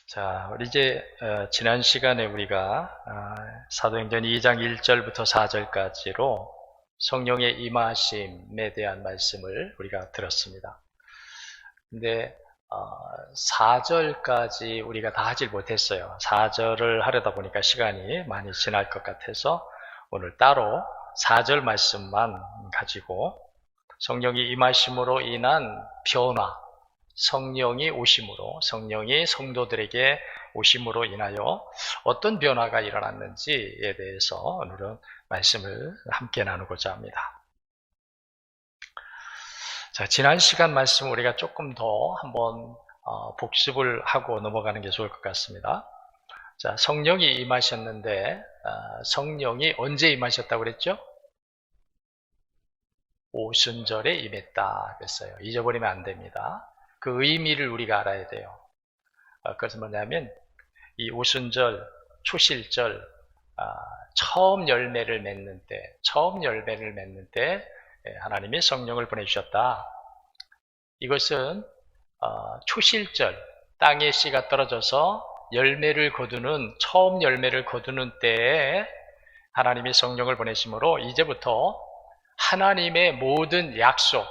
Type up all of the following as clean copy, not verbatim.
자, 우리 이제 지난 시간에 우리가 사도행전 2장 1절부터 4절까지로 성령의 임하심에 대한 말씀을 우리가 들었습니다. 근데 4절까지 우리가 다 하질 못했어요. 4절을 하려다 보니까 시간이 많이 지날 것 같아서 오늘 따로 4절 말씀만 가지고 성령이 임하심으로 인한 변화, 성령이 오심으로, 성령이 성도들에게 오심으로 인하여 어떤 변화가 일어났는지에 대해서 오늘은 말씀을 함께 나누고자 합니다. 자, 지난 시간 말씀 우리가 조금 더 한번 복습을 하고 넘어가는 게 좋을 것 같습니다. 자, 성령이 임하셨는데 성령이 언제 임하셨다고 그랬죠? 오순절에 임했다 그랬어요. 잊어버리면 안 됩니다. 그 의미를 우리가 알아야 돼요. 그것은 뭐냐면 이 오순절, 초실절, 처음 열매를 맺는 때 하나님이 성령을 보내주셨다. 이것은 초실절, 땅에 씨가 떨어져서 열매를 거두는, 처음 열매를 거두는 때에 하나님이 성령을 보내심으로 이제부터 하나님의 모든 약속,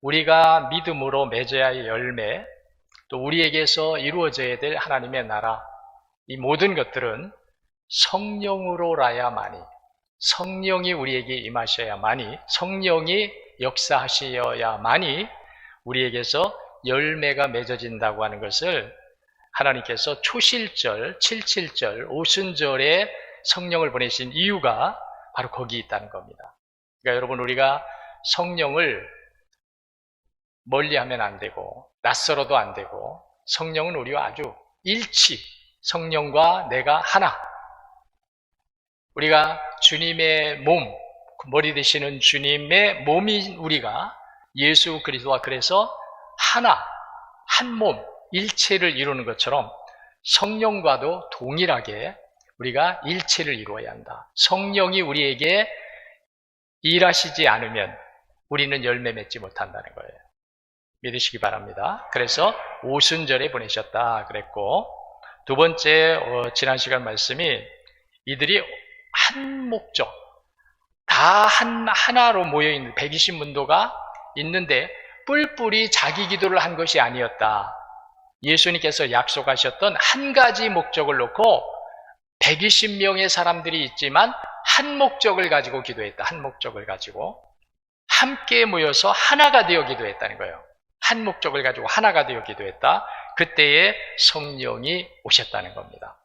우리가 믿음으로 맺어야 할 열매, 또 우리에게서 이루어져야 될 하나님의 나라, 이 모든 것들은 성령으로라야만이, 성령이 우리에게 임하셔야만이, 성령이 역사하셔야만이 우리에게서 열매가 맺어진다고 하는 것을 하나님께서 초실절, 칠칠절, 오순절에 성령을 보내신 이유가 바로 거기 있다는 겁니다. 그러니까 여러분, 우리가 성령을 멀리하면 안 되고 낯설어도 안 되고, 성령은 우리와 아주 일치, 성령과 내가 하나, 우리가 주님의 몸, 머리 되시는 주님의 몸인 우리가 예수 그리스도와 그래서 하나, 한 몸, 일체를 이루는 것처럼 성령과도 동일하게 우리가 일체를 이루어야 한다. 성령이 우리에게 일하시지 않으면 우리는 열매 맺지 못한다는 거예요. 믿으시기 바랍니다. 그래서 오순절에 보내셨다 그랬고, 두 번째 지난 시간 말씀이 이들이 한 목적, 다 하나로 모여있는 120문도가 있는데 뿔뿔이 자기 기도를 한 것이 아니었다. 예수님께서 약속하셨던 한 가지 목적을 놓고 120명의 사람들이 있지만 한 목적을 가지고 기도했다. 한 목적을 가지고 함께 모여서 하나가 되어 기도했다는 거예요. 한 목적을 가지고 하나가 되어 기도했다. 그때에 성령이 오셨다는 겁니다.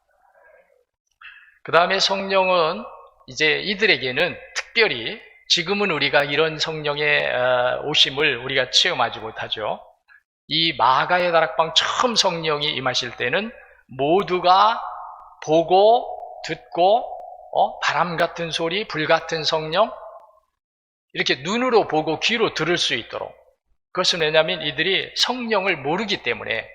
그 다음에 성령은 이제 이들에게는 특별히, 지금은 우리가 이런 성령의 오심을 우리가 체험하지 못하죠. 이 마가의 다락방 처음 성령이 임하실 때는 모두가 보고 듣고 바람 같은 소리, 불 같은 성령, 이렇게 눈으로 보고 귀로 들을 수 있도록. 그것은 왜냐하면 이들이 성령을 모르기 때문에,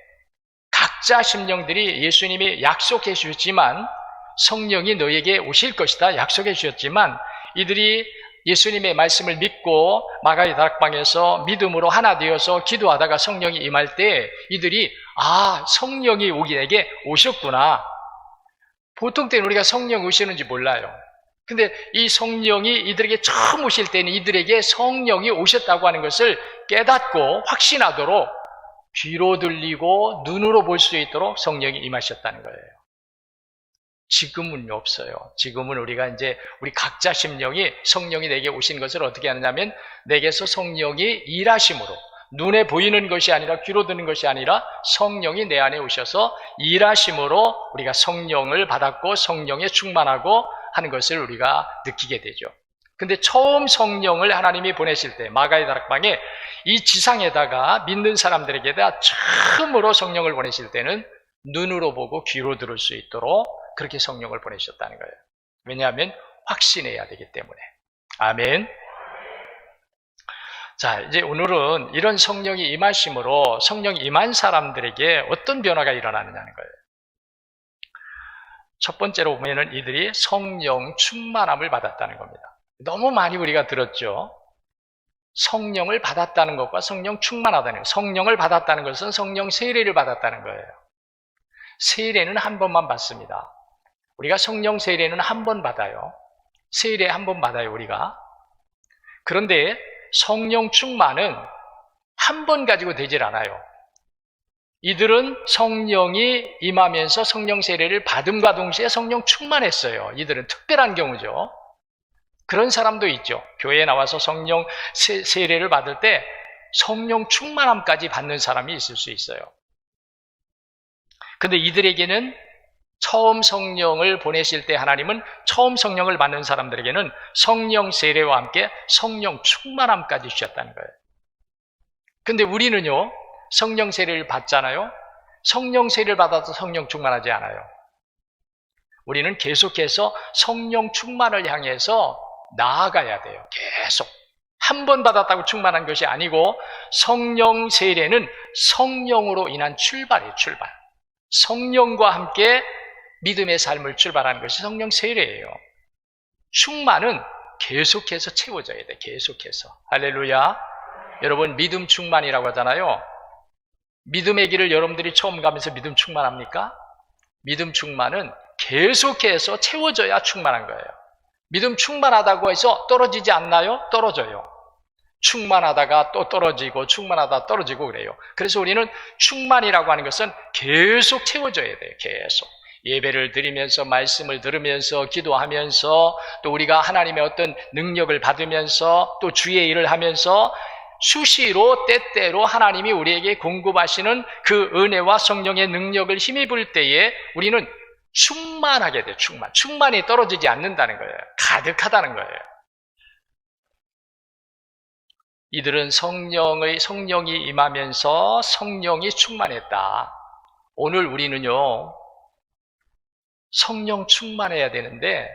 각자 심령들이 예수님이 약속해 주셨지만, 성령이 너에게 오실 것이다 약속해 주셨지만, 이들이 예수님의 말씀을 믿고 마가의 다락방에서 믿음으로 하나 되어서 기도하다가 성령이 임할 때 이들이 성령이 우리에게 오셨구나. 보통 때는 우리가 성령 오시는지 몰라요. 근데 이 성령이 이들에게 처음 오실 때는 이들에게 성령이 오셨다고 하는 것을 깨닫고 확신하도록, 귀로 들리고 눈으로 볼 수 있도록 성령이 임하셨다는 거예요. 지금은 없어요. 지금은 우리가 이제 우리 각자 심령이 성령이 내게 오신 것을 어떻게 하느냐면, 내게서 성령이 일하심으로, 눈에 보이는 것이 아니라 귀로 듣는 것이 아니라 성령이 내 안에 오셔서 일하심으로 우리가 성령을 받았고 성령에 충만하고 하는 것을 우리가 느끼게 되죠. 근데 처음 성령을 하나님이 보내실 때, 마가의 다락방에 이 지상에다가 믿는 사람들에게다 처음으로 성령을 보내실 때는 눈으로 보고 귀로 들을 수 있도록 그렇게 성령을 보내셨다는 거예요. 왜냐하면 확신해야 되기 때문에. 아멘. 자, 이제 오늘은 이런 성령이 임하심으로 성령이 임한 사람들에게 어떤 변화가 일어나느냐는 거예요. 첫 번째로 보면은 이들이 성령 충만함을 받았다는 겁니다. 너무 많이 우리가 들었죠. 성령을 받았다는 것과 성령 충만하다는 것. 성령을 받았다는 것은 성령 세례를 받았다는 거예요. 세례는 한 번만 받습니다. 우리가 성령 세례는 한 번 받아요. 세례 한 번 받아요, 우리가. 그런데 성령 충만은 한 번 가지고 되질 않아요. 이들은 성령이 임하면서 성령 세례를 받음과 동시에 성령 충만했어요. 이들은 특별한 경우죠. 그런 사람도 있죠. 교회에 나와서 성령 세례를 받을 때 성령 충만함까지 받는 사람이 있을 수 있어요. 근데 이들에게는 처음 성령을 보내실 때 하나님은 처음 성령을 받는 사람들에게는 성령 세례와 함께 성령 충만함까지 주셨다는 거예요. 근데 우리는요, 성령 세례를 받잖아요. 성령 세례를 받아도 성령 충만하지 않아요. 우리는 계속해서 성령 충만을 향해서 나아가야 돼요. 계속. 한 번 받았다고 충만한 것이 아니고 성령 세례는 성령으로 인한 출발이에요. 출발. 성령과 함께 믿음의 삶을 출발하는 것이 성령 세례예요. 충만은 계속해서 채워져야 돼. 계속해서. 할렐루야. 여러분 믿음 충만이라고 하잖아요. 믿음의 길을 여러분들이 처음 가면서 믿음 충만합니까? 믿음 충만은 계속해서 채워져야 충만한 거예요. 믿음 충만하다고 해서 떨어지지 않나요? 떨어져요. 충만하다가 또 떨어지고 충만하다 떨어지고 그래요. 그래서 우리는 충만이라고 하는 것은 계속 채워져야 돼요. 계속. 예배를 드리면서 말씀을 들으면서 기도하면서 또 우리가 하나님의 어떤 능력을 받으면서 또 주의 일을 하면서 수시로 때때로 하나님이 우리에게 공급하시는 그 은혜와 성령의 능력을 힘입을 때에 우리는 충만하게 돼요. 충만이 떨어지지 않는다는 거예요. 가득하다는 거예요. 이들은 성령이 임하면서 성령이 충만했다. 오늘 우리는요, 성령 충만해야 되는데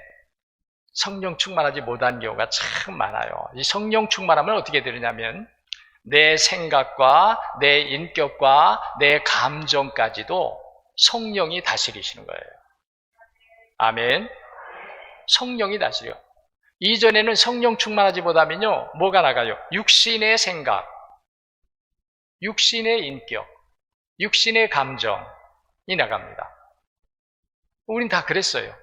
성령 충만하지 못한 경우가 참 많아요. 이 성령 충만하면 어떻게 되느냐면 내 생각과 내 인격과 내 감정까지도 성령이 다스리시는 거예요. 아멘. 성령이 다스려. 이전에는 성령 충만하지 못하면요, 뭐가 나가요? 육신의 생각, 육신의 인격, 육신의 감정이 나갑니다. 우린 다 그랬어요.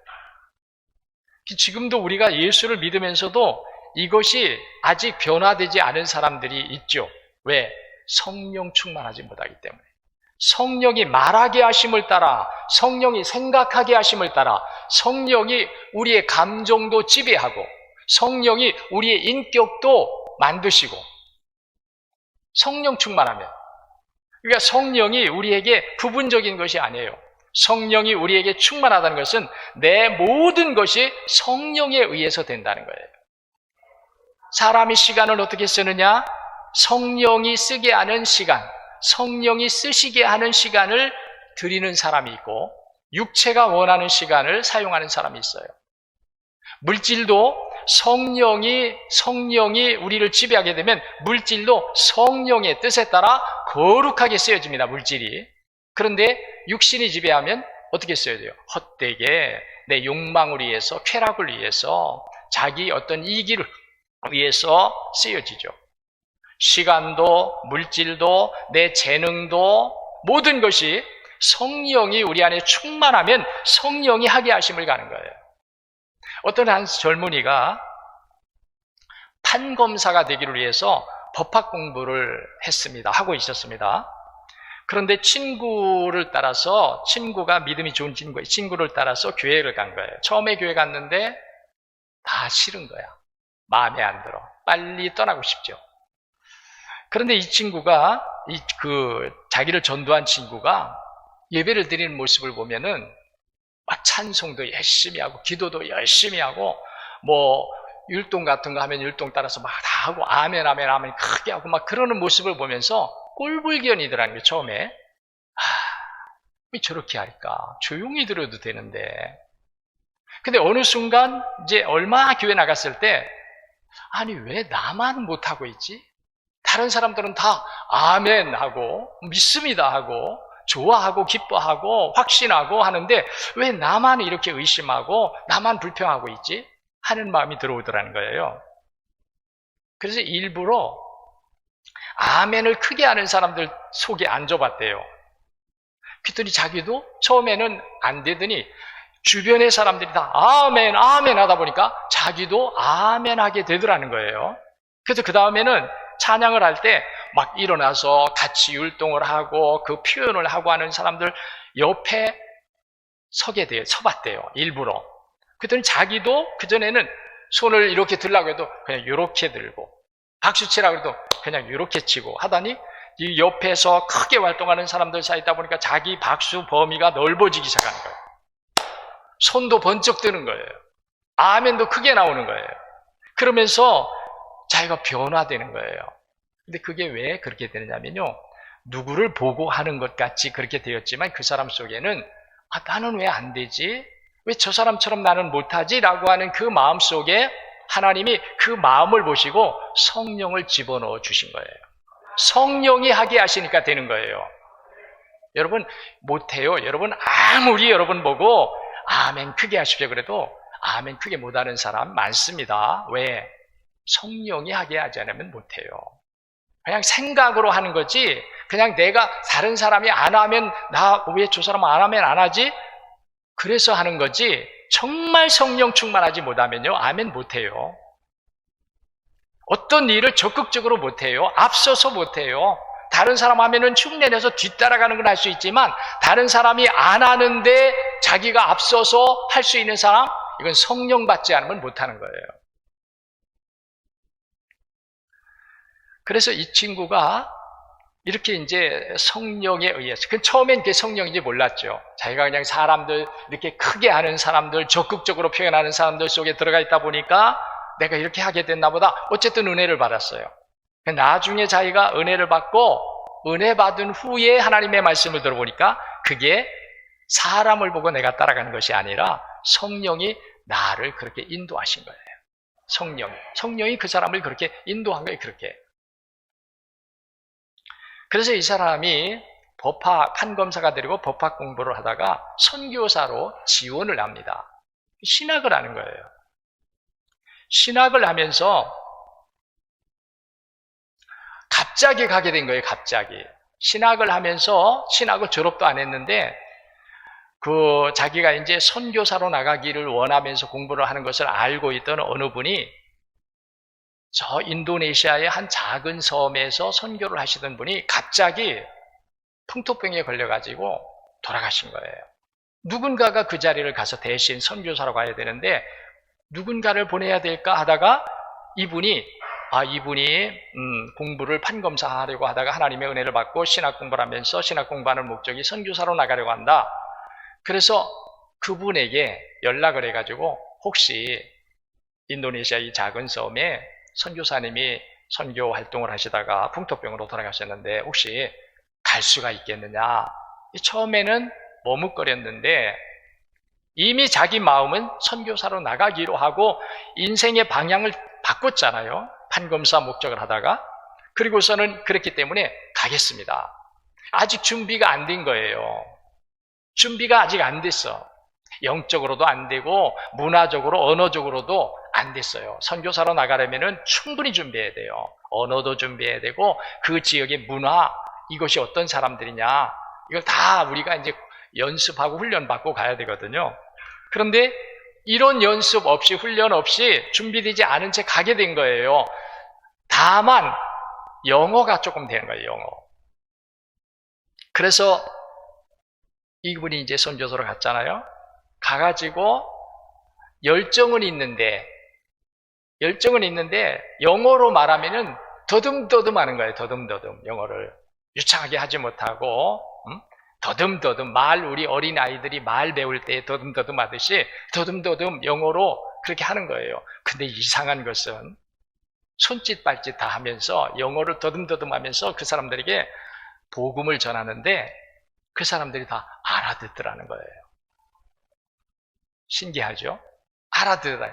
지금도 우리가 예수를 믿으면서도 이것이 아직 변화되지 않은 사람들이 있죠. 왜? 성령 충만하지 못하기 때문에. 성령이 말하게 하심을 따라, 성령이 생각하게 하심을 따라, 성령이 우리의 감정도 지배하고, 성령이 우리의 인격도 만드시고, 성령 충만하면. 그러니까 성령이 우리에게 부분적인 것이 아니에요. 성령이 우리에게 충만하다는 것은 내 모든 것이 성령에 의해서 된다는 거예요. 사람이 시간을 어떻게 쓰느냐? 성령이 쓰게 하는 시간, 성령이 쓰시게 하는 시간을 드리는 사람이 있고 육체가 원하는 시간을 사용하는 사람이 있어요. 물질도 성령이 우리를 지배하게 되면 물질도 성령의 뜻에 따라 거룩하게 쓰여집니다. 물질이. 그런데 육신이 지배하면 어떻게 써야 돼요? 헛되게 내 욕망을 위해서, 쾌락을 위해서, 자기 어떤 이익을 위해서 쓰여지죠. 시간도, 물질도, 내 재능도, 모든 것이 성령이 우리 안에 충만하면 성령이 하게 하심을 가는 거예요. 어떤 한 젊은이가 판검사가 되기를 위해서 법학 공부를 했습니다. 하고 있었습니다. 그런데 친구가 믿음이 좋은 친구를 따라서 교회를 간 거예요. 처음에 교회 갔는데 다 싫은 거야. 마음에 안 들어. 빨리 떠나고 싶죠. 그런데 이 친구가, 자기를 전도한 친구가 예배를 드리는 모습을 보면은 막 찬송도 열심히 하고, 기도도 열심히 하고, 율동 같은 거 하면 율동 따라서 막 다 하고, 아멘, 아멘, 아멘 크게 하고 막 그러는 모습을 보면서 꼴불견이더라는 게 처음에. 왜 저렇게 할까? 조용히 들어도 되는데. 근데 어느 순간 이제 얼마 교회 나갔을 때, 아니 왜 나만 못하고 있지? 다른 사람들은 다 아멘 하고 믿습니다 하고 좋아하고 기뻐하고 확신하고 하는데 왜 나만 이렇게 의심하고 나만 불평하고 있지? 하는 마음이 들어오더라는 거예요. 그래서 일부러 아멘을 크게 하는 사람들 속에 앉아봤대요. 그랬더니 자기도 처음에는 안 되더니 주변의 사람들이 다 아멘, 아멘 하다 보니까 자기도 아멘 하게 되더라는 거예요. 그래서 그 다음에는 찬양을 할 때 막 일어나서 같이 율동을 하고 그 표현을 하고 하는 사람들 옆에 서봤대요. 일부러. 그랬더니 자기도 그전에는 손을 이렇게 들라고 해도 그냥 이렇게 들고, 박수 치라고 해도 그냥 이렇게 치고 하다니 이 옆에서 크게 활동하는 사람들 사이에 있다 보니까 자기 박수 범위가 넓어지기 시작하는 거예요. 손도 번쩍 드는 거예요. 아멘도 크게 나오는 거예요. 그러면서 자기가 변화되는 거예요. 근데 그게 왜 그렇게 되느냐면요, 누구를 보고 하는 것 같이 그렇게 되었지만 그 사람 속에는 나는 왜 안 되지? 왜 저 사람처럼 나는 못하지? 라고 하는 그 마음 속에 하나님이 그 마음을 보시고 성령을 집어넣어 주신 거예요. 성령이 하게 하시니까 되는 거예요. 여러분 못해요. 여러분 아무리 여러분 보고 아멘 크게 하십시오 그래도 아멘 크게 못하는 사람 많습니다. 왜? 성령이 하게 하지 않으면 못해요. 그냥 생각으로 하는 거지, 그냥 내가 다른 사람이 안 하면 나 왜 저 사람은 안 하면 안 하지? 그래서 하는 거지, 정말 성령 충만하지 못하면요 아멘 못해요. 어떤 일을 적극적으로 못해요. 앞서서 못해요. 다른 사람 하면은 흉내내서 뒤따라가는 건 할 수 있지만 다른 사람이 안 하는데 자기가 앞서서 할 수 있는 사람, 이건 성령 받지 않으면 못하는 거예요. 그래서 이 친구가 이렇게 이제 성령에 의해서, 처음엔 그게 성령인지 몰랐죠. 자기가 그냥 사람들, 이렇게 크게 하는 사람들, 적극적으로 표현하는 사람들 속에 들어가 있다 보니까 내가 이렇게 하게 됐나 보다. 어쨌든 은혜를 받았어요. 나중에 자기가 은혜를 받고 은혜 받은 후에 하나님의 말씀을 들어보니까 그게 사람을 보고 내가 따라가는 것이 아니라 성령이 나를 그렇게 인도하신 거예요. 성령이 그 사람을 그렇게 인도한 거예요. 그렇게. 그래서 이 사람이 판검사가 되고 법학 공부를 하다가 선교사로 지원을 합니다. 신학을 하는 거예요. 신학을 하면서 갑자기 가게 된 거예요. 갑자기. 신학을 하면서 신학을 졸업도 안 했는데 자기가 이제 선교사로 나가기를 원하면서 공부를 하는 것을 알고 있던 어느 분이 저 인도네시아의 한 작은 섬에서 선교를 하시던 분이 갑자기 풍토병에 걸려가지고 돌아가신 거예요. 누군가가 그 자리를 가서 대신 선교사로 가야 되는데 누군가를 보내야 될까 하다가 이분이 공부를 판검사하려고 하다가 하나님의 은혜를 받고 신학 공부를 하면서 신학 공부하는 목적이 선교사로 나가려고 한다. 그래서 그분에게 연락을 해가지고 혹시 인도네시아 이 작은 섬에 선교사님이 선교 활동을 하시다가 풍토병으로 돌아가셨는데 혹시 갈 수가 있겠느냐. 처음에는 머뭇거렸는데 이미 자기 마음은 선교사로 나가기로 하고 인생의 방향을 바꿨잖아요. 판검사 목적을 하다가. 그리고서는 그랬기 때문에 가겠습니다. 아직 준비가 안 된 거예요. 준비가 아직 안 됐어. 영적으로도 안 되고 문화적으로 언어적으로도 안 됐어요. 선교사로 나가려면 충분히 준비해야 돼요. 언어도 준비해야 되고 그 지역의 문화, 이것이 어떤 사람들이냐, 이걸 다 우리가 이제 연습하고 훈련받고 가야 되거든요. 그런데 이런 연습 없이 훈련 없이 준비되지 않은 채 가게 된 거예요. 다만 영어가 조금 되는 거예요. 영어. 그래서 이분이 이제 선교사로 갔잖아요. 가가지고 열정은 있는데 영어로 말하면은 더듬더듬 하는 거예요. 더듬더듬. 영어를 유창하게 하지 못하고 더듬더듬, 우리 어린 아이들이 말 배울 때 더듬더듬 하듯이 더듬더듬 영어로 그렇게 하는 거예요. 근데 이상한 것은 손짓 발짓 다 하면서 영어를 더듬더듬 하면서 그 사람들에게 복음을 전하는데 그 사람들이 다 알아듣더라는 거예요. 신기하죠? 알아들어요.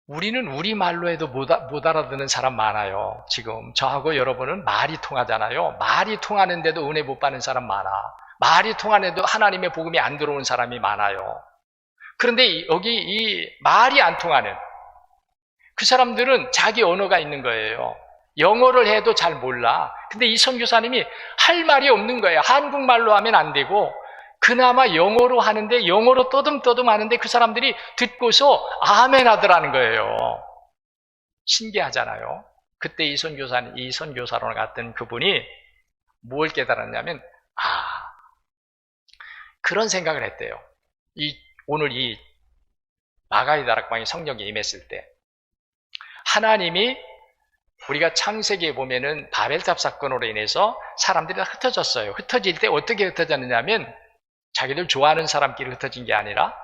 우리는 우리말로 해도 못 알아듣는 사람 많아요. 지금 저하고 여러분은 말이 통하잖아요. 말이 통하는데도 은혜 못 받는 사람 많아. 말이 통하는데도 하나님의 복음이 안 들어오는 사람이 많아요. 그런데 여기 이 말이 안 통하는 그 사람들은 자기 언어가 있는 거예요. 영어를 해도 잘 몰라. 근데 이 선교사님이 할 말이 없는 거예요. 한국말로 하면 안 되고 그나마 영어로 하는데 영어로 떠듬떠듬 하는데 그 사람들이 듣고서 아멘 하더라는 거예요. 신기하잖아요. 그때 이 선교사로 갔던 그분이 뭘 깨달았냐면 그런 생각을 했대요. 오늘 이 마가의 다락방에 성령이 임했을 때 하나님이 우리가 창세기에 보면은 바벨탑 사건으로 인해서 사람들이 다 흩어졌어요. 흩어질 때 어떻게 흩어졌느냐면 자기들 좋아하는 사람끼리 흩어진 게 아니라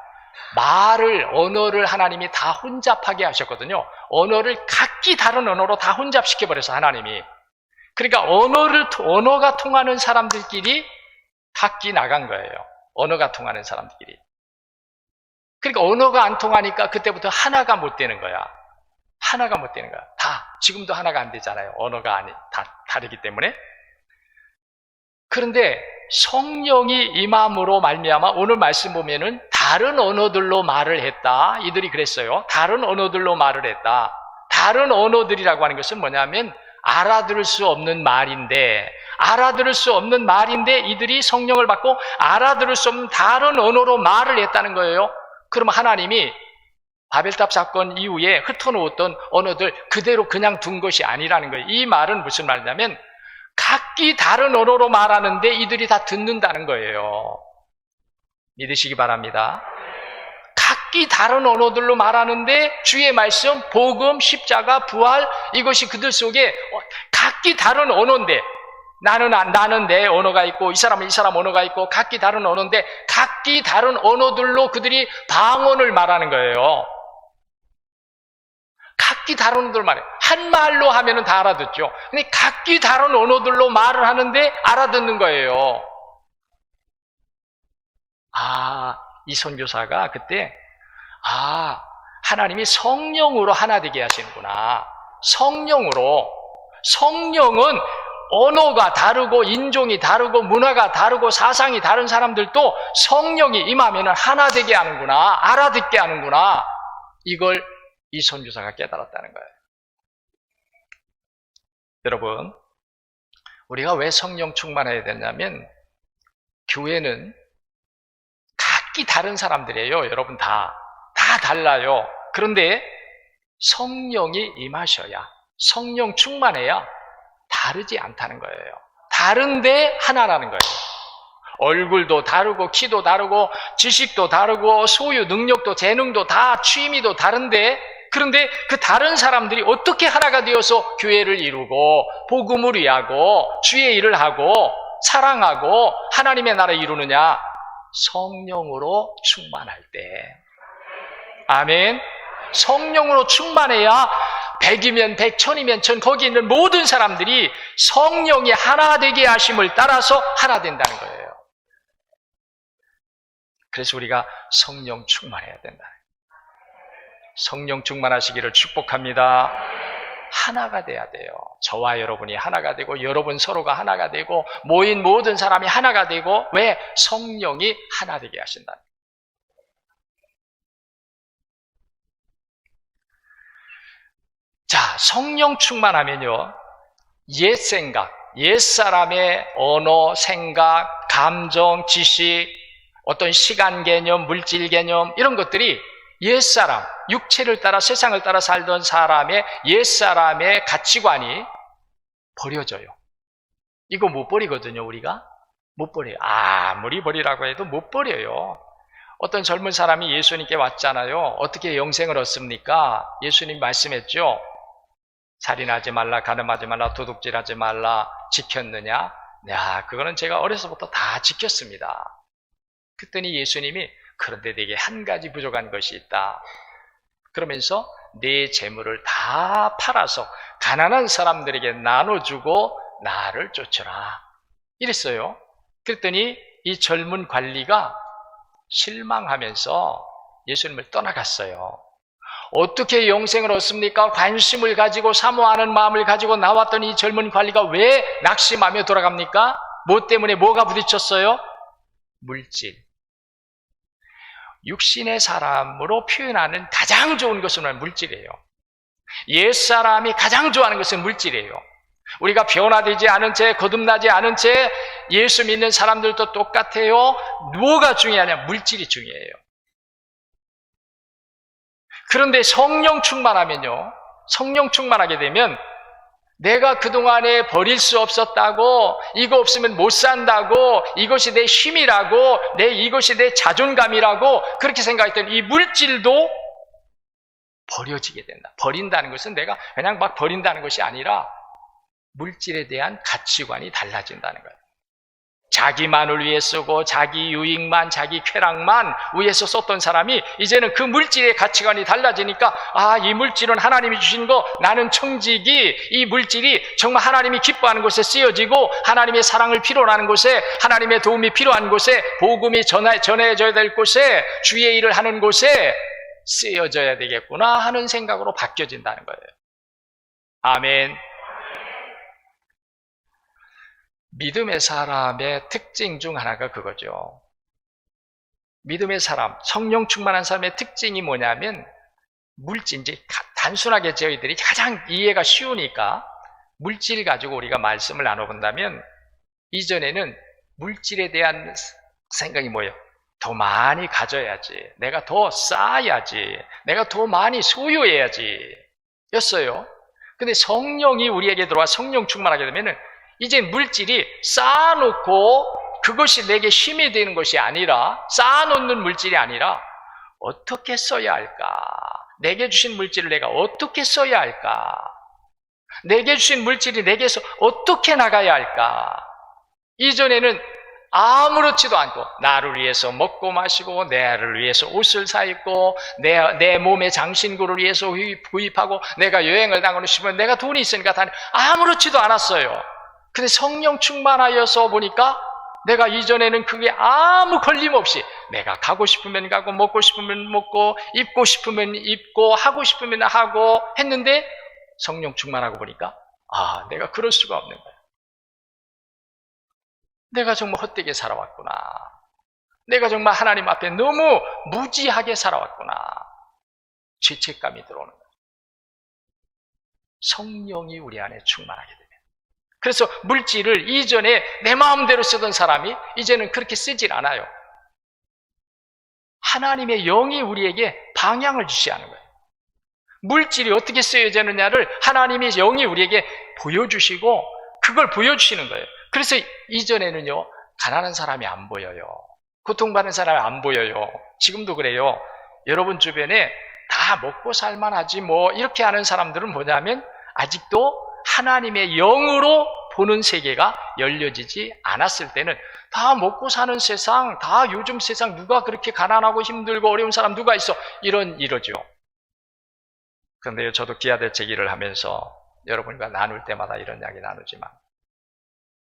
언어를 하나님이 다 혼잡하게 하셨거든요. 언어를 각기 다른 언어로 다 혼잡시켜버려서 하나님이. 그러니까 언어가 통하는 사람들끼리 각기 나간 거예요. 언어가 통하는 사람들끼리. 그러니까 언어가 안 통하니까 그때부터 하나가 못 되는 거야. 하나가 못 되는 거야. 지금도 하나가 안 되잖아요. 언어가 다 다르기 때문에. 그런데 성령이 임함으로 말미암아 오늘 말씀 보면은 다른 언어들로 말을 했다. 이들이 그랬어요. 다른 언어들로 말을 했다. 다른 언어들이라고 하는 것은 뭐냐면 알아들을 수 없는 말인데 이들이 성령을 받고 알아들을 수 없는 다른 언어로 말을 했다는 거예요. 그럼 하나님이 바벨탑 사건 이후에 흩어놓았던 언어들 그대로 그냥 둔 것이 아니라는 거예요. 이 말은 무슨 말이냐면 각기 다른 언어로 말하는데 이들이 다 듣는다는 거예요. 믿으시기 바랍니다. 각기 다른 언어들로 말하는데 주의 말씀, 복음, 십자가, 부활 이것이 그들 속에 각기 다른 언어인데 나는 내 언어가 있고 이 사람은 이 사람 언어가 있고 각기 다른 언어인데 각기 다른 언어들로 그들이 방언을 말하는 거예요. 각기 다른 언어들 말해요. 한 말로 하면은 다 알아듣죠. 근데 각기 다른 언어들로 말을 하는데 알아듣는 거예요. 이 선교사가 그때 하나님이 성령으로 하나 되게 하시는구나. 성령은 언어가 다르고 인종이 다르고 문화가 다르고 사상이 다른 사람들도 성령이 임하면 하나 되게 하는구나. 알아듣게 하는구나. 이걸 이 선교사가 깨달았다는 거예요. 여러분, 우리가 왜 성령 충만해야 되냐면 교회는 각기 다른 사람들이에요. 여러분 다 달라요. 그런데 성령이 임하셔야, 성령 충만해야 다르지 않다는 거예요. 다른데 하나라는 거예요. 얼굴도 다르고 키도 다르고 지식도 다르고 소유 능력도 재능도 다 취미도 다른데 그런데 그 다른 사람들이 어떻게 하나가 되어서 교회를 이루고 복음을 위하고 주의 일을 하고 사랑하고 하나님의 나라를 이루느냐? 성령으로 충만할 때. 아멘. 성령으로 충만해야 100이면 100, 1000이면 1000 거기 있는 모든 사람들이 성령이 하나 되게 하심을 따라서 하나 된다는 거예요. 그래서 우리가 성령 충만해야 된다. 성령 충만하시기를 축복합니다. 하나가 돼야 돼요. 저와 여러분이 하나가 되고 여러분 서로가 하나가 되고 모인 모든 사람이 하나가 되고 왜? 성령이 하나 되게 하신다. 자, 성령 충만하면요. 옛 생각, 옛 사람의 언어, 생각, 감정, 지식, 어떤 시간 개념, 물질 개념 이런 것들이 옛사람, 육체를 따라 세상을 따라 살던 사람의 옛사람의 가치관이 버려져요. 이거 못 버리거든요, 우리가. 못 버려요. 아무리 버리라고 해도 못 버려요. 어떤 젊은 사람이 예수님께 왔잖아요. 어떻게 영생을 얻습니까? 예수님 말씀했죠. 살인하지 말라, 간음하지 말라, 도둑질하지 말라 지켰느냐? 야, 그거는 제가 어려서부터 다 지켰습니다. 그랬더니 예수님이 그런데 내게 한 가지 부족한 것이 있다. 그러면서 내 재물을 다 팔아서 가난한 사람들에게 나눠주고 나를 쫓으라. 이랬어요. 그랬더니 이 젊은 관리가 실망하면서 예수님을 떠나갔어요. 어떻게 영생을 얻습니까? 관심을 가지고 사모하는 마음을 가지고 나왔던 이 젊은 관리가 왜 낙심하며 돌아갑니까? 뭐 때문에 뭐가 부딪혔어요? 물질. 육신의 사람으로 표현하는 가장 좋은 것은 물질이에요. 옛사람이 가장 좋아하는 것은 물질이에요. 우리가 변화되지 않은 채, 거듭나지 않은 채 예수 믿는 사람들도 똑같아요. 뭐가 중요하냐? 물질이 중요해요. 그런데 성령 충만하면요, 성령 충만하게 되면 내가 그동안에 버릴 수 없었다고, 이거 없으면 못 산다고, 이것이 내 힘이라고, 이것이 내 자존감이라고 그렇게 생각했던 이 물질도 버려지게 된다. 버린다는 것은 내가 그냥 막 버린다는 것이 아니라 물질에 대한 가치관이 달라진다는 거예요. 자기만을 위해 쓰고 자기 유익만, 자기 쾌락만 위해서 썼던 사람이 이제는 그 물질의 가치관이 달라지니까, 아, 이 물질은 하나님이 주신 거, 나는 청직이 이 물질이 정말 하나님이 기뻐하는 곳에 쓰여지고 하나님의 사랑을 필요로 하는 곳에, 하나님의 도움이 필요한 곳에, 복음이 전해져야 될 곳에, 주의 일을 하는 곳에 쓰여져야 되겠구나 하는 생각으로 바뀌어진다는 거예요. 아멘. 믿음의 사람의 특징 중 하나가 그거죠. 믿음의 사람, 성령 충만한 사람의 특징이 뭐냐면 물질, 이제 단순하게 저희들이 가장 이해가 쉬우니까 물질 가지고 우리가 말씀을 나눠본다면, 이전에는 물질에 대한 생각이 뭐예요? 더 많이 가져야지, 내가 더 쌓아야지, 내가 더 많이 소유해야지 였어요. 근데 성령이 우리에게 들어와 성령 충만하게 되면은 이제 물질이 쌓아놓고 그것이 내게 힘이 되는 것이 아니라, 쌓아놓는 물질이 아니라 어떻게 써야 할까? 내게 주신 물질을 내가 어떻게 써야 할까? 내게 주신 물질이 내게서 어떻게 나가야 할까? 이전에는 아무렇지도 않고 나를 위해서 먹고 마시고, 내 아를 위해서 옷을 사 입고, 내 몸의 장신구를 위해서 구입하고, 내가 여행을 나가고 싶으면 내가 돈이 있으니까 아무렇지도 않았어요. 근데 성령 충만하여서 보니까 내가 이전에는 그게 아무 걸림없이 내가 가고 싶으면 가고, 먹고 싶으면 먹고, 입고 싶으면 입고, 하고 싶으면 하고 했는데, 성령 충만하고 보니까, 아, 내가 그럴 수가 없는 거야. 내가 정말 헛되게 살아왔구나. 내가 정말 하나님 앞에 너무 무지하게 살아왔구나. 죄책감이 들어오는 거야. 성령이 우리 안에 충만하게 됩니다. 그래서 물질을 이전에 내 마음대로 쓰던 사람이 이제는 그렇게 쓰질 않아요. 하나님의 영이 우리에게 방향을 주시하는 거예요. 물질이 어떻게 쓰여지느냐를 하나님의 영이 우리에게 보여주시고, 그걸 보여주시는 거예요. 그래서 이전에는요, 가난한 사람이 안 보여요. 고통받는 사람이 안 보여요. 지금도 그래요. 여러분 주변에 다 먹고 살만하지 뭐 이렇게 하는 사람들은 뭐냐면, 아직도 하나님의 영으로 보는 세계가 열려지지 않았을 때는, 다 먹고 사는 세상, 다 요즘 세상 누가 그렇게 가난하고 힘들고 어려운 사람 누가 있어? 이러죠. 그런데요, 저도 기아대책 일을 하면서 여러분과 나눌 때마다 이런 이야기 나누지만,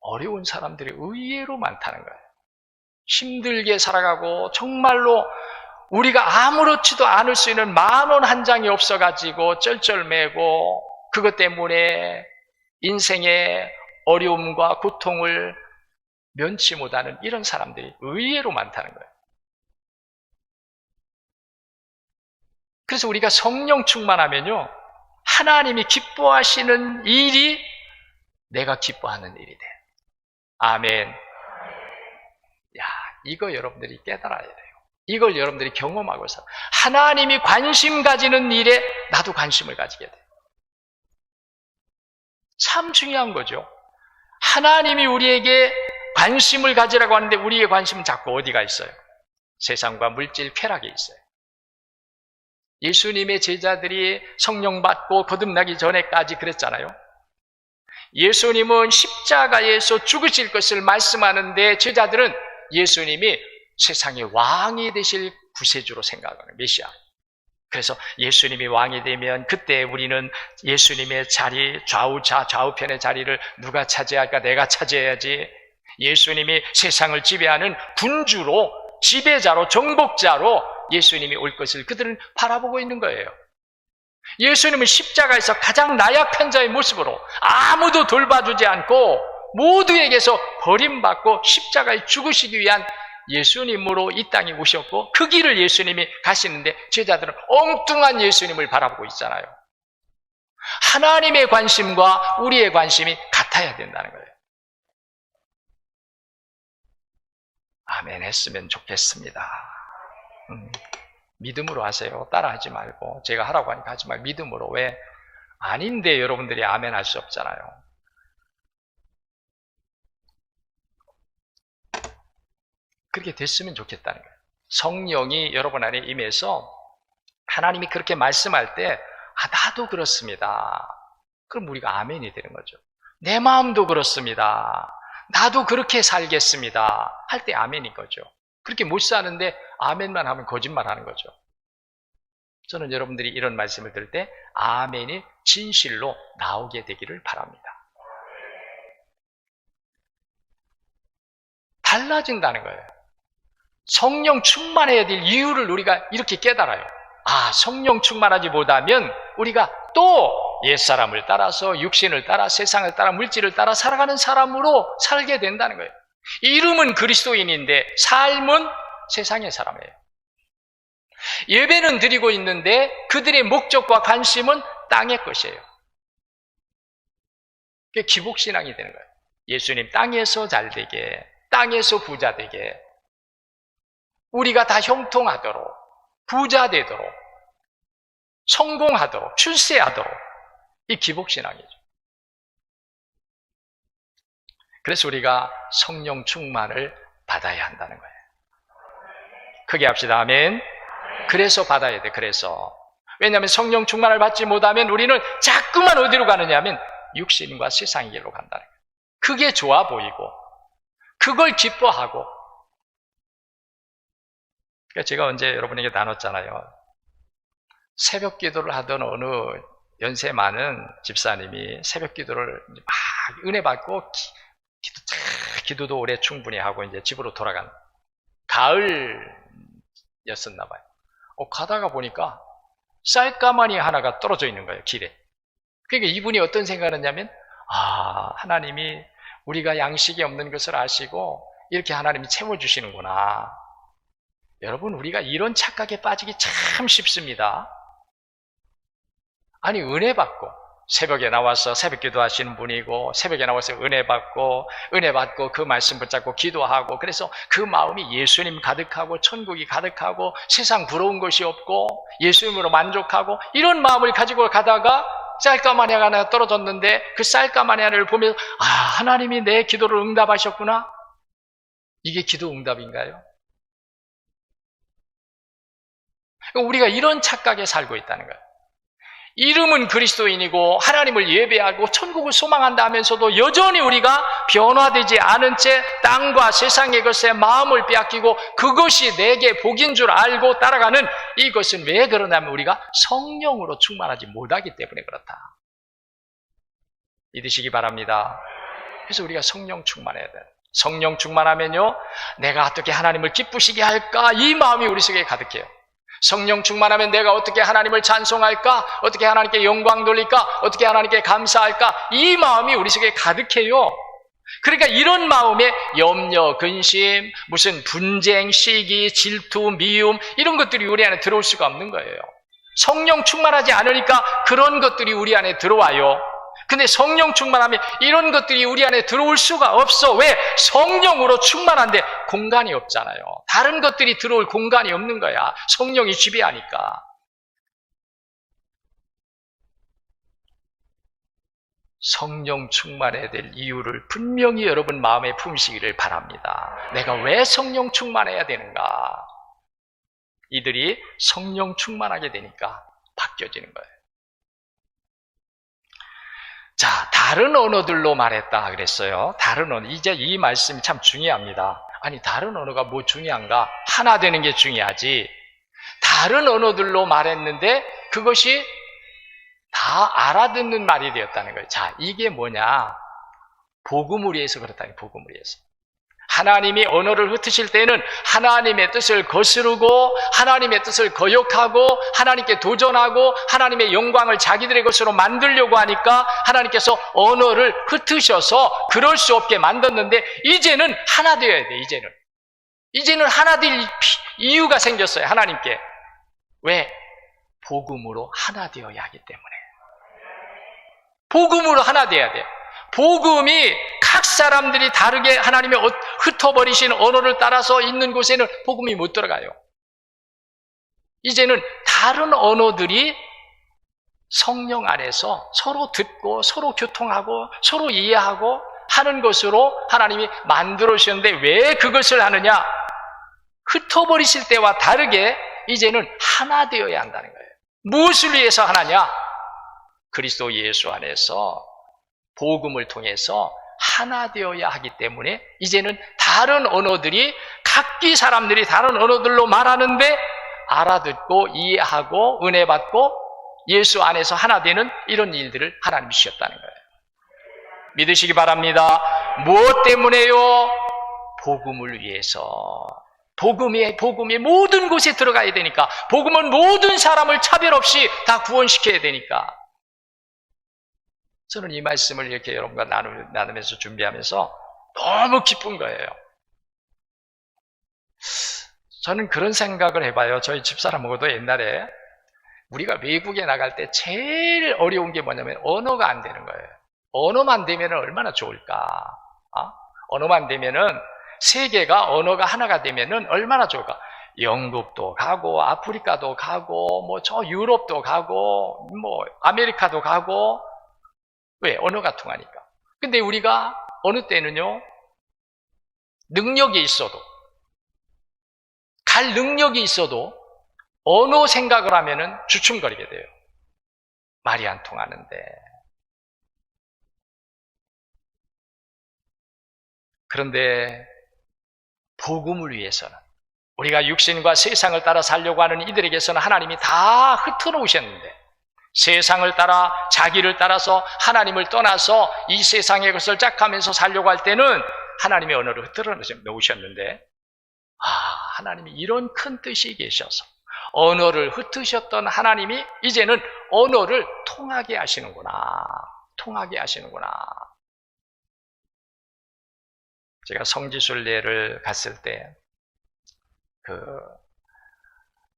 어려운 사람들이 의외로 많다는 거예요. 힘들게 살아가고, 정말로 우리가 아무렇지도 않을 수 있는 10,000원 한 장이 없어가지고 쩔쩔매고, 그것 때문에 인생의 어려움과 고통을 면치 못하는 이런 사람들이 의외로 많다는 거예요. 그래서 우리가 성령 충만하면요, 하나님이 기뻐하시는 일이 내가 기뻐하는 일이 돼요. 아멘. 야, 이거 여러분들이 깨달아야 돼요. 이걸 여러분들이 경험하고서 하나님이 관심 가지는 일에 나도 관심을 가지게 돼요. 참 중요한 거죠. 하나님이 우리에게 관심을 가지라고 하는데 우리의 관심은 자꾸 어디가 있어요? 세상과 물질, 쾌락에 있어요. 예수님의 제자들이 성령 받고 거듭나기 전에까지 그랬잖아요. 예수님은 십자가에서 죽으실 것을 말씀하는데, 제자들은 예수님이 세상의 왕이 되실 구세주로 생각하는 메시아. 그래서 예수님이 왕이 되면 그때 우리는 예수님의 자리, 좌우편의 자리를 누가 차지할까? 내가 차지해야지. 예수님이 세상을 지배하는 군주로, 지배자로, 정복자로 예수님이 올 것을 그들은 바라보고 있는 거예요. 예수님은 십자가에서 가장 나약한 자의 모습으로 아무도 돌봐주지 않고 모두에게서 버림받고 십자가에 죽으시기 위한 예수님으로 이 땅에 오셨고, 그 길을 예수님이 가시는데 제자들은 엉뚱한 예수님을 바라보고 있잖아요. 하나님의 관심과 우리의 관심이 같아야 된다는 거예요. 아멘 했으면 좋겠습니다. 믿음으로 하세요. 따라하지 말고. 제가 하라고 하니까 하지 말고 믿음으로. 왜? 아닌데 여러분들이 아멘 할 수 없잖아요. 그렇게 됐으면 좋겠다는 거예요. 성령이 여러분 안에 임해서 하나님이 그렇게 말씀할 때 나도 그렇습니다. 그럼 우리가 아멘이 되는 거죠. 내 마음도 그렇습니다. 나도 그렇게 살겠습니다. 할 때 아멘인 거죠. 그렇게 못 사는데 아멘만 하면 거짓말하는 거죠. 저는 여러분들이 이런 말씀을 들을 때 아멘이 진실로 나오게 되기를 바랍니다. 달라진다는 거예요. 성령 충만해야 될 이유를 우리가 이렇게 깨달아요. 성령 충만하지 못하면 우리가 또 옛사람을 따라서 육신을 따라 세상을 따라 물질을 따라 살아가는 사람으로 살게 된다는 거예요. 이름은 그리스도인인데 삶은 세상의 사람이에요. 예배는 드리고 있는데 그들의 목적과 관심은 땅의 것이에요. 그게 기복신앙이 되는 거예요. 예수님 땅에서 잘되게, 땅에서 부자 되게, 우리가 다 형통하도록, 부자 되도록, 성공하도록, 출세하도록, 이 기복신앙이죠. 그래서 우리가 성령 충만을 받아야 한다는 거예요. 크게 합시다. 아멘. 그래서 받아야 돼. 그래서. 왜냐하면 성령 충만을 받지 못하면 우리는 자꾸만 어디로 가느냐 하면 육신과 세상의 길로 간다는 거예요. 그게 좋아 보이고 그걸 기뻐하고. 그러니까 제가 언제 여러분에게 나눴잖아요. 새벽 기도를 하던 어느 연세 많은 집사님이 새벽 기도를 막 은혜 받고 기도도 오래 충분히 하고 이제 집으로 돌아간 가을이었었나 봐요. 가다가 보니까 쌀가마니 하나가 떨어져 있는 거예요, 길에. 그러니까 이분이 어떤 생각을 했냐면, 하나님이 우리가 양식이 없는 것을 아시고 이렇게 하나님이 채워주시는구나. 여러분, 우리가 이런 착각에 빠지기 참 쉽습니다. 아니, 은혜 받고 새벽에 나와서 새벽 기도하시는 분이고 새벽에 나와서 은혜 받고 그 말씀 붙잡고 기도하고, 그래서 그 마음이 예수님 가득하고 천국이 가득하고 세상 부러운 것이 없고 예수님으로 만족하고 이런 마음을 가지고 가다가 쌀가마니 하나 떨어졌는데 그 쌀가마니 하나를 보면서 하나님이 내 기도를 응답하셨구나. 이게 기도 응답인가요? 우리가 이런 착각에 살고 있다는 거예요. 이름은 그리스도인이고 하나님을 예배하고 천국을 소망한다 하면서도 여전히 우리가 변화되지 않은 채 땅과 세상의 것에 마음을 빼앗기고 그것이 내게 복인 줄 알고 따라가는, 이것은 왜 그러냐면 우리가 성령으로 충만하지 못하기 때문에 그렇다. 믿으시기 바랍니다. 그래서 우리가 성령 충만해야 돼요. 성령 충만하면요, 내가 어떻게 하나님을 기쁘시게 할까, 이 마음이 우리 속에 가득해요. 성령 충만하면 내가 어떻게 하나님을 찬송할까, 어떻게 하나님께 영광 돌릴까, 어떻게 하나님께 감사할까, 이 마음이 우리 속에 가득해요. 그러니까 이런 마음에 염려, 근심, 무슨 분쟁, 시기, 질투, 미움, 이런 것들이 우리 안에 들어올 수가 없는 거예요. 성령 충만하지 않으니까 그런 것들이 우리 안에 들어와요. 근데 성령 충만하면 이런 것들이 우리 안에 들어올 수가 없어. 왜? 성령으로 충만한데 공간이 없잖아요. 다른 것들이 들어올 공간이 없는 거야. 성령이 지배하니까. 성령 충만해야 될 이유를 분명히 여러분 마음에 품으시기를 바랍니다. 내가 왜 성령 충만해야 되는가? 이들이 성령 충만하게 되니까 바뀌어지는 거예요. 자, 다른 언어들로 말했다 그랬어요. 다른 언어. 이제 이 말씀이 참 중요합니다. 아니, 다른 언어가 뭐 중요한가? 하나 되는 게 중요하지. 다른 언어들로 말했는데 그것이 다 알아듣는 말이 되었다는 거예요. 자, 이게 뭐냐? 복음을 위해서 그렇다니, 복음을 위해서. 하나님이 언어를 흩으실 때는 하나님의 뜻을 거스르고 하나님의 뜻을 거역하고 하나님께 도전하고 하나님의 영광을 자기들의 것으로 만들려고 하니까 하나님께서 언어를 흩으셔서 그럴 수 없게 만들었는데, 이제는 하나 되어야 돼. 이제는 하나 될 이유가 생겼어요. 하나님께. 왜? 복음으로 하나 되어야 하기 때문에. 복음으로 하나 돼야 돼요. 복음이 각 사람들이 다르게 하나님의 흩어버리신 언어를 따라서 있는 곳에는 복음이 못 들어가요. 이제는 다른 언어들이 성령 안에서 서로 듣고 서로 교통하고 서로 이해하고 하는 것으로 하나님이 만들어 주셨는데 왜 그것을 하느냐? 흩어버리실 때와 다르게 이제는 하나 되어야 한다는 거예요. 무엇을 위해서 하나냐? 그리스도 예수 안에서 복음을 통해서 하나 되어야 하기 때문에 이제는 다른 언어들이 각기 사람들이 다른 언어들로 말하는데 알아듣고 이해하고 은혜 받고 예수 안에서 하나 되는 이런 일들을 하나님이 주셨다는 거예요. 믿으시기 바랍니다. 무엇 때문에요? 복음을 위해서. 복음이 모든 곳에 들어가야 되니까. 복음은 모든 사람을 차별 없이 다 구원시켜야 되니까. 저는 이 말씀을 이렇게 여러분과 나누면서 준비하면서 너무 기쁜 거예요. 저는 그런 생각을 해봐요. 저희 집사람하고도 옛날에 우리가 외국에 나갈 때 제일 어려운 게 뭐냐면 언어가 안 되는 거예요. 언어만 되면 얼마나 좋을까? 언어만 되면은 세계가 언어가 하나가 되면은 얼마나 좋을까? 영국도 가고 아프리카도 가고 뭐 저 유럽도 가고 뭐 아메리카도 가고 왜? 언어가 통하니까. 근데 우리가 어느 때는요 능력이 있어도 갈 능력이 있어도 언어 생각을 하면은 주춤거리게 돼요. 말이 안 통하는데. 그런데 복음을 위해서는 우리가 육신과 세상을 따라 살려고 하는 이들에게서는 하나님이 다 흩어놓으셨는데 세상을 따라 자기를 따라서 하나님을 떠나서 이 세상의 것을 짝하면서 살려고 할 때는 하나님의 언어를 흩어놓으셨는데 하나님이 이런 큰 뜻이 계셔서 언어를 흩으셨던 하나님이 이제는 언어를 통하게 하시는구나. 통하게 하시는구나. 제가 성지순례를 갔을 때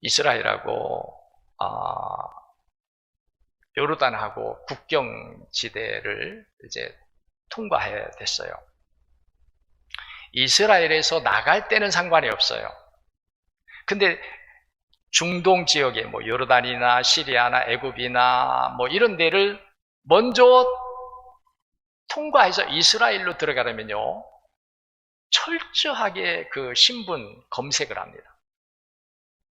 이스라엘하고 요르단하고 국경지대를 이제 통과해야 됐어요. 이스라엘에서 나갈 때는 상관이 없어요. 근데 중동 지역에 뭐 요르단이나 시리아나 애굽이나 뭐 이런 데를 먼저 통과해서 이스라엘로 들어가려면요 철저하게 그 신분 검색을 합니다.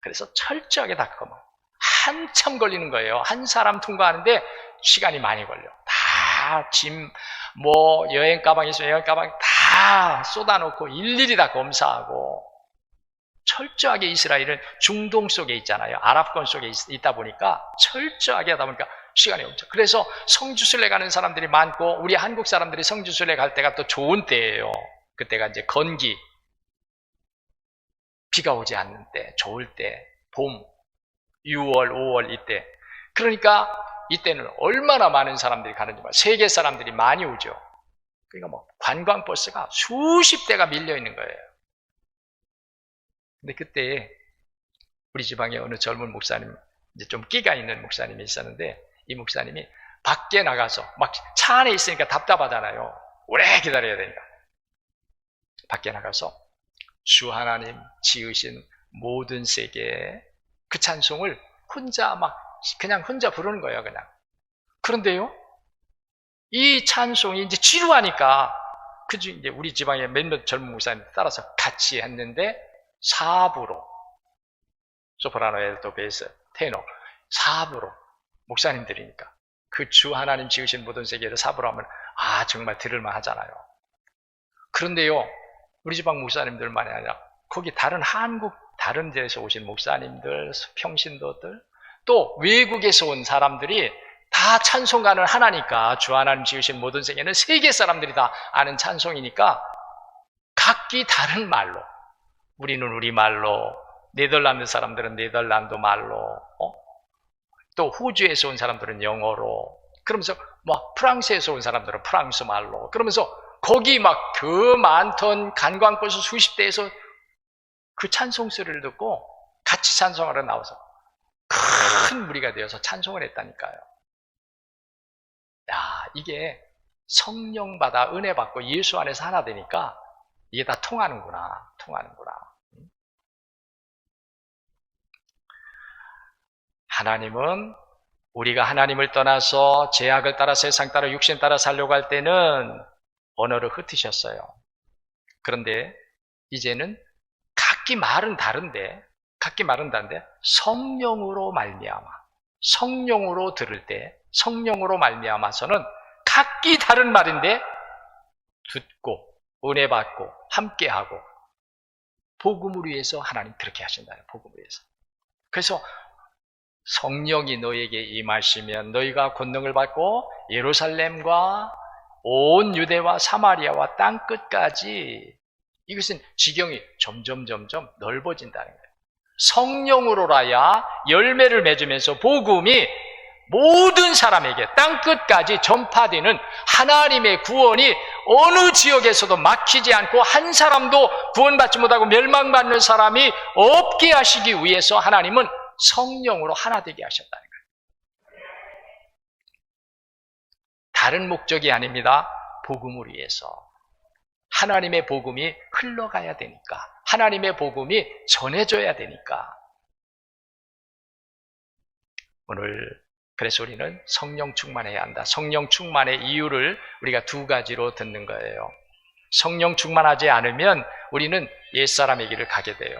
그래서 철저하게 다 검어. 한참 걸리는 거예요. 한 사람 통과하는데 시간이 많이 걸려. 다 짐, 뭐 여행 가방 있으면 여행 가방 다 쏟아놓고 일일이 다 검사하고 철저하게 이스라엘은 중동 속에 있잖아요. 아랍권 속에 있다 보니까 철저하게 하다 보니까 시간이 없죠. 그래서 성지순례 가는 사람들이 많고 우리 한국 사람들이 성지순례 갈 때가 또 좋은 때예요. 그때가 이제 건기, 비가 오지 않는 때, 좋을 때, 봄, 6월, 5월 이때. 그러니까 이때는 얼마나 많은 사람들이 가는지 몰라요. 세계 사람들이 많이 오죠. 그러니까 뭐 관광버스가 수십 대가 밀려 있는 거예요. 근데 그때 우리 지방에 어느 젊은 목사님, 이제 좀 끼가 있는 목사님이 있었는데 이 목사님이 밖에 나가서 막 차 안에 있으니까 답답하잖아요. 오래 기다려야 되니까. 밖에 나가서 주 하나님 지으신 모든 세계에 그 찬송을 혼자 그냥 혼자 부르는 거예요, 그냥. 그런데요, 이 찬송이 이제 지루하니까, 이제 우리 지방에 몇몇 젊은 목사님 따라서 같이 했는데, 4부로, 소프라노, 엘도, 베이스, 테너, 4부로, 목사님들이니까. 그 주 하나님 지으신 모든 세계를 4부로 하면, 정말 들을만 하잖아요. 그런데요, 우리 지방 목사님들만이 아니라, 거기 다른 데에서 오신 목사님들, 평신도들, 또 외국에서 온 사람들이 다 찬송가를 하나니까 주 하나님 지으신 모든 세계는 세계 사람들이 다 아는 찬송이니까 각기 다른 말로 우리는 우리말로 네덜란드 사람들은 네덜란드 말로 또 호주에서 온 사람들은 영어로 그러면서 프랑스에서 온 사람들은 프랑스 말로 그러면서 거기 그 많던 관광버스 수십 대에서 그 찬송 소리를 듣고 같이 찬송하러 나와서 큰 무리가 되어서 찬송을 했다니까요. 야, 이게 성령 받아 은혜 받고 예수 안에서 하나 되니까 이게 다 통하는구나. 하나님은 우리가 하나님을 떠나서 죄악을 따라 세상 따라 육신 따라 살려고 할 때는 언어를 흩으셨어요. 그런데 이제는 각기 말은 다른데 성령으로 말미암아, 성령으로 들을 때 성령으로 말미암아서는 각기 다른 말인데 듣고 은혜 받고 함께하고 복음을 위해서 하나님 그렇게 하신다는, 복음을 위해서. 그래서 성령이 너에게 임하시면 너희가 권능을 받고 예루살렘과 온 유대와 사마리아와 땅끝까지, 이것은 지경이 점점 넓어진다는 거예요. 성령으로라야 열매를 맺으면서 복음이 모든 사람에게 땅끝까지 전파되는 하나님의 구원이 어느 지역에서도 막히지 않고 한 사람도 구원받지 못하고 멸망받는 사람이 없게 하시기 위해서 하나님은 성령으로 하나 되게 하셨다는 거예요. 다른 목적이 아닙니다. 복음을 위해서. 하나님의 복음이 흘러가야 되니까, 하나님의 복음이 전해져야 되니까. 오늘 그래서 우리는 성령 충만해야 한다. 성령 충만의 이유를 우리가 두 가지로 듣는 거예요. 성령 충만하지 않으면 우리는 옛사람의 길을 가게 돼요.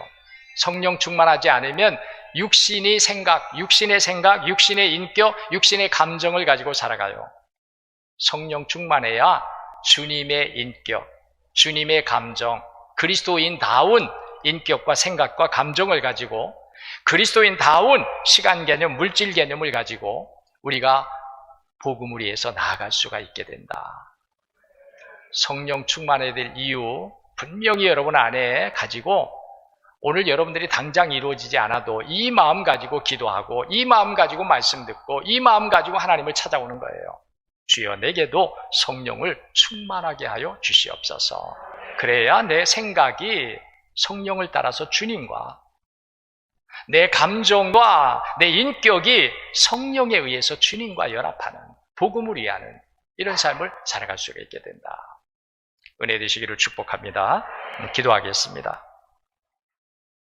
성령 충만하지 않으면 육신의 생각, 육신의 인격, 육신의 감정을 가지고 살아가요. 성령 충만해야 주님의 인격, 주님의 감정, 그리스도인다운 인격과 생각과 감정을 가지고 그리스도인다운 시간 개념, 물질 개념을 가지고 우리가 복음을 위해서 나아갈 수가 있게 된다. 성령 충만해야 될 이유 분명히 여러분 안에 가지고, 오늘 여러분들이 당장 이루어지지 않아도 이 마음 가지고 기도하고 이 마음 가지고 말씀 듣고 이 마음 가지고 하나님을 찾아오는 거예요. 주여 내게도 성령을 충만하게 하여 주시옵소서. 그래야 내 생각이 성령을 따라서 주님과, 내 감정과 내 인격이 성령에 의해서 주님과 연합하는, 복음을 위하는 이런 삶을 살아갈 수가 있게 된다. 은혜 되시기를 축복합니다. 기도하겠습니다.